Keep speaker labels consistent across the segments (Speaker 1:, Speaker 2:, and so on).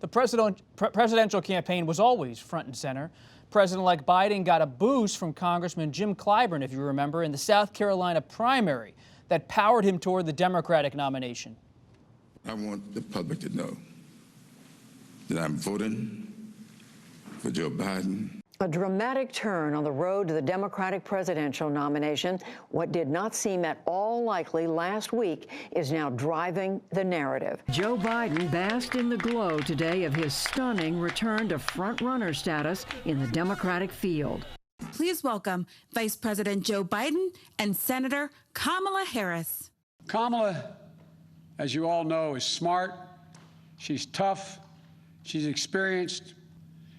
Speaker 1: The presidential campaign was always front and center. President-elect Biden got a boost from Congressman Jim Clyburn, if you remember, in the South Carolina primary that powered him toward the Democratic nomination.
Speaker 2: I want the public to know that I'm voting for Joe Biden.
Speaker 3: A dramatic turn on the road to the Democratic presidential nomination. What did not seem at all likely last week is now driving the narrative. Joe Biden basked in the glow today of his stunning return to front-runner status in the Democratic field.
Speaker 4: Please welcome Vice President Joe Biden and Senator Kamala Harris.
Speaker 5: Kamala, as you all know, is smart, she's tough, she's experienced,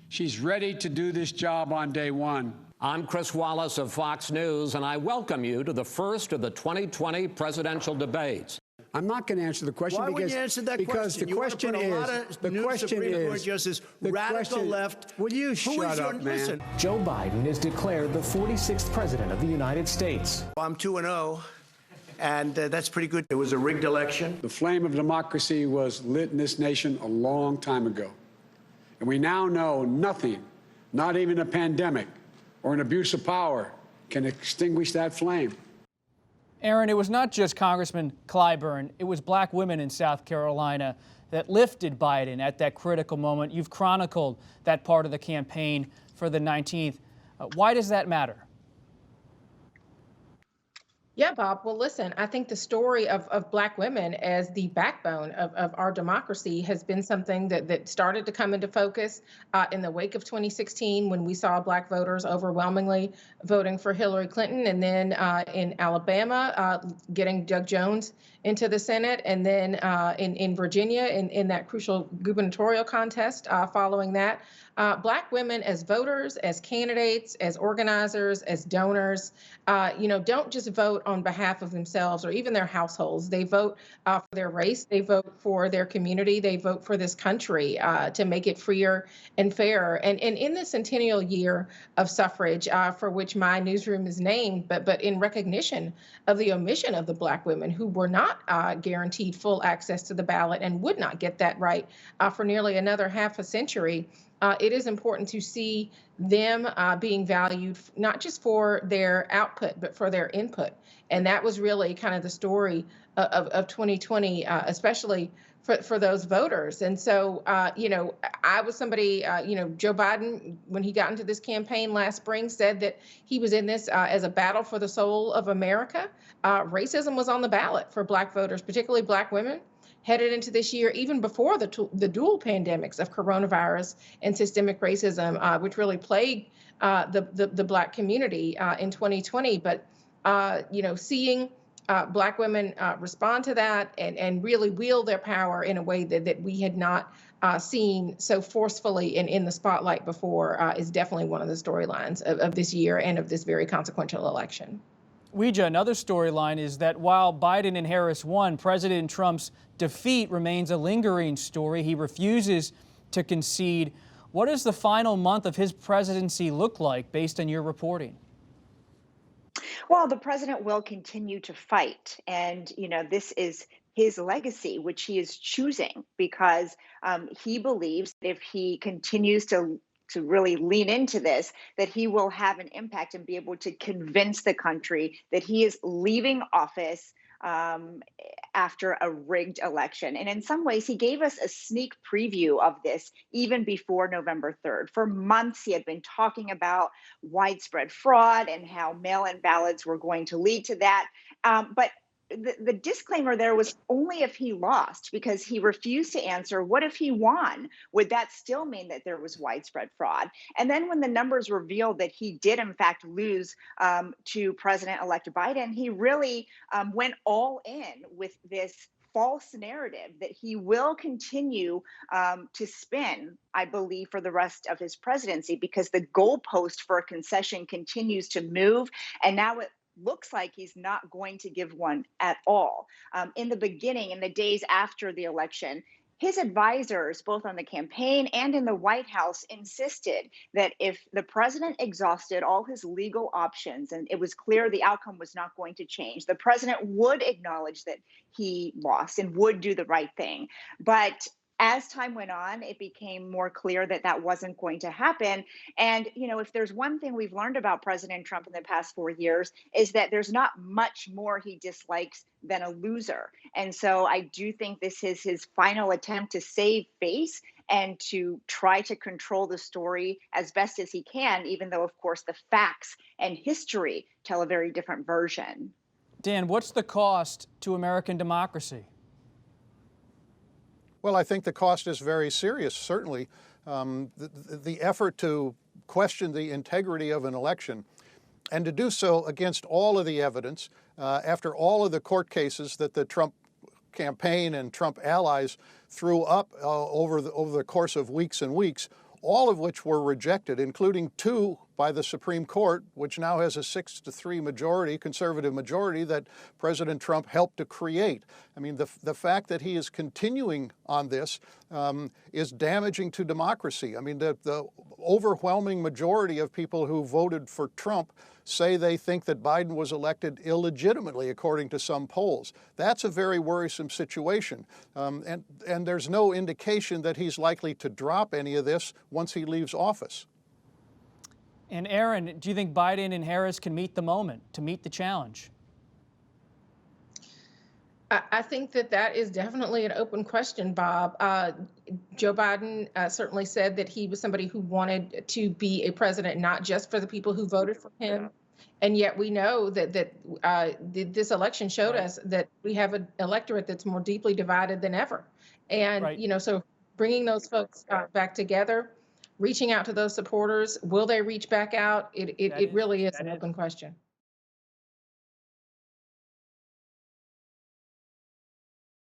Speaker 5: she's ready to do this job on day one.
Speaker 6: I'm Chris Wallace of Fox News, and I welcome you to the first of the 2020 presidential debates.
Speaker 5: I'm not going to answer the question.
Speaker 7: Why would you answer that question?
Speaker 5: The question
Speaker 7: is, radical left.
Speaker 5: Will you shut up, man?
Speaker 7: Listen.
Speaker 8: Joe Biden is declared the 46th president of the United States.
Speaker 7: I'm 2-0, and that's pretty good. It was a rigged election.
Speaker 5: The flame of democracy was lit in this nation a long time ago. And we now know nothing, not even a pandemic or an abuse of power, can extinguish that flame.
Speaker 1: Errin, it was not just Congressman Clyburn. It was black women in South Carolina that lifted Biden at that critical moment. You've chronicled that part of the campaign for the 19th. Why does that matter?
Speaker 9: Yeah, Bob. Well, listen, I think the story of Black women as the backbone of our democracy has been something that started to come into focus in the wake of 2016 when we saw Black voters overwhelmingly voting for Hillary Clinton, and then in Alabama getting Doug Jones into the Senate, and then in Virginia in that crucial gubernatorial contest following that. Black women as voters, as candidates, as organizers, as donors, don't just vote on behalf of themselves or even their households. They vote for their race. They vote for their community. They vote for this country to make it freer and fairer. And in the centennial year of suffrage, for which my newsroom is named, but in recognition of the omission of the Black women who were not guaranteed full access to the ballot and would not get that right for nearly another half a century, it is important to see them being valued not just for their output, but for their input. And that was really kind of the story of 2020, especially for those voters. And so, I was somebody, Joe Biden, when he got into this campaign last spring, said that he was in this as a battle for the soul of America. Racism was on the ballot for Black voters, particularly Black women, headed into this year, even before the dual pandemics of coronavirus and systemic racism, which really plagued the Black community in 2020. But, seeing Black women respond to that and really wield their power in a way that we had not seen so forcefully in the spotlight before is definitely one of the storylines of this year and of this very consequential election.
Speaker 1: Weijia, another storyline is that while Biden and Harris won, President Trump's defeat remains a lingering story. He refuses to concede. What does the final month of his presidency look like based on your reporting?
Speaker 10: Well, the president will continue to fight. And, this is his legacy, which he is choosing because he believes if he continues to really lean into this, that he will have an impact and be able to convince the country that he is leaving office after a rigged election. And in some ways, he gave us a sneak preview of this even before November 3rd. For months, he had been talking about widespread fraud and how mail-in ballots were going to lead to that. But the disclaimer there was only if he lost, because he refused to answer, what if he won? Would that still mean that there was widespread fraud? And then when the numbers revealed that he did, in fact, lose to President-elect Biden, he really went all in with this false narrative that he will continue to spin, I believe, for the rest of his presidency, because the goalpost for a concession continues to move. And now it looks like he's not going to give one at all. In the beginning, in the days after the election, his advisors, both on the campaign and in the White House, insisted that if the president exhausted all his legal options and it was clear the outcome was not going to change, the president would acknowledge that he lost and would do the right thing. But As time went on, it became more clear that that wasn't going to happen. And, if there's one thing we've learned about President Trump in the past 4 years, is that there's not much more he dislikes than a loser. And so I do think this is his final attempt to save face and to try to control the story as best as he can, even though, of course, the facts and history tell a very different version.
Speaker 1: Dan, what's the cost to American democracy?
Speaker 11: Well, I think the cost is very serious, certainly. The effort to question the integrity of an election and to do so against all of the evidence, after all of the court cases that the Trump campaign and Trump allies threw up over the course of weeks and weeks, all of which were rejected, including 2 by the Supreme Court, which now has a 6-3 majority, conservative majority, that President Trump helped to create. I mean, the fact that he is continuing on this is damaging to democracy. I mean, the overwhelming majority of people who voted for Trump say they think that Biden was elected illegitimately, according to some polls. That's a very worrisome situation. And there's no indication that he's likely to drop any of this once he leaves office.
Speaker 1: And Errin, do you think Biden and Harris can meet the moment, to meet the challenge?
Speaker 9: I think that is definitely an open question, Bob. Joe Biden certainly said that he was somebody who wanted to be a president, not just for the people who voted for him. And yet we know that this election showed us that we have an electorate that's more deeply divided than ever. And, so bringing those folks back together, reaching out to those supporters, will they reach back out? It really is an open question.